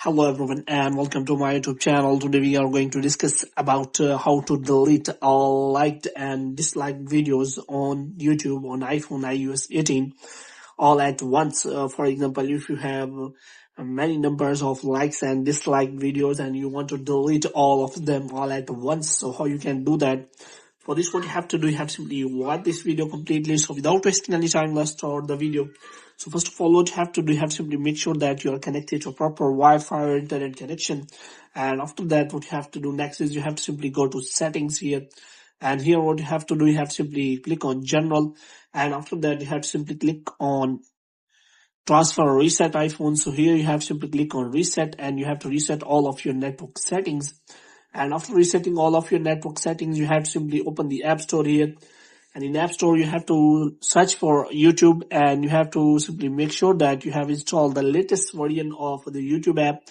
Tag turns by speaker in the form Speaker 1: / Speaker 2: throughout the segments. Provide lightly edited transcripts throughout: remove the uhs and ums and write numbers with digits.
Speaker 1: Hello everyone and welcome to my YouTube channel. Today we are going to discuss about how to delete all liked and disliked videos on YouTube on iPhone iOS 18 all at once. For example, if you have many numbers of likes and disliked videos and you want to delete all of them all at once, so how you can do that? For this, what you have to do, you have to simply watch this video completely. So without wasting any time, let's start the video. So first of all, what you have to do, you have to simply make sure that you are connected to a proper Wi-Fi or internet connection. And after that, what you have to do next is you have to simply go to settings here. And here what you have to do, you have to simply click on general. And after that, you have to simply click on transfer or reset iPhone. So here you have to simply click on reset and you have to reset all of your network settings. And after resetting all of your network settings, you have to simply open the App Store here. And in App Store, you have to search for YouTube and you have to simply make sure that you have installed the latest version of the YouTube app.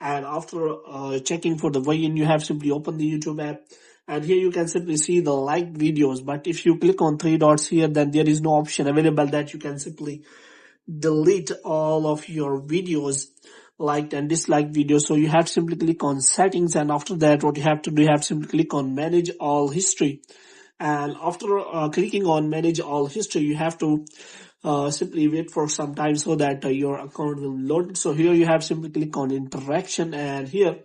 Speaker 1: And after checking for the version, you have simply open the YouTube app. And here you can simply see the liked videos. But if you click on three dots here, then there is no option available that you can simply delete all of your videos, liked and disliked videos. So you have to simply click on settings, and after that what you have to do, you have to simply click on manage all history. And after clicking on manage all history, you have to simply wait for some time so that your account will load. So here you have to simply click on interaction, and here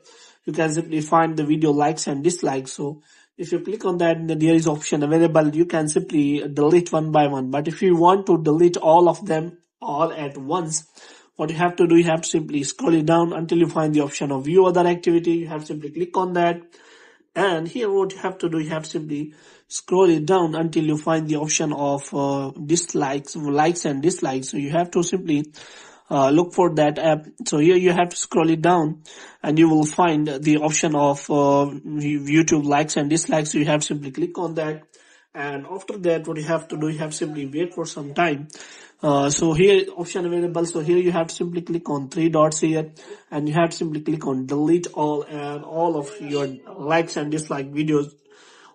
Speaker 1: you can simply find the video likes and dislikes. So if you click on that, then there is option available. You can simply delete one by one. But if you want to delete all of them all at once, what you have to do, you have to simply scroll it down until you find the option of view other activity. You have to simply click on that. And here what you have to do, you have to simply scroll it down until you find the option of dislikes, likes and dislikes. So you have to simply look for that app. So here you have to scroll it down and you will find the option of YouTube likes and dislikes. So you have to simply click on that. And after that, what you have to do, you have to simply wait for some time. So here option available. So here you have to simply click on three dots here and you have to simply click on delete all, and all of your likes and dislike videos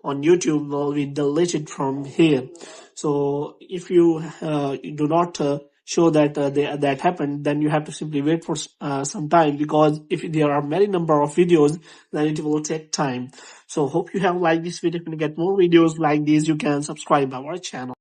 Speaker 1: on YouTube will be deleted from here. So if you do not show that that happened, then you have to simply wait for some time, because if there are many number of videos, then it will take time. So hope you have liked this video. If you get more videos like this, you can subscribe our channel.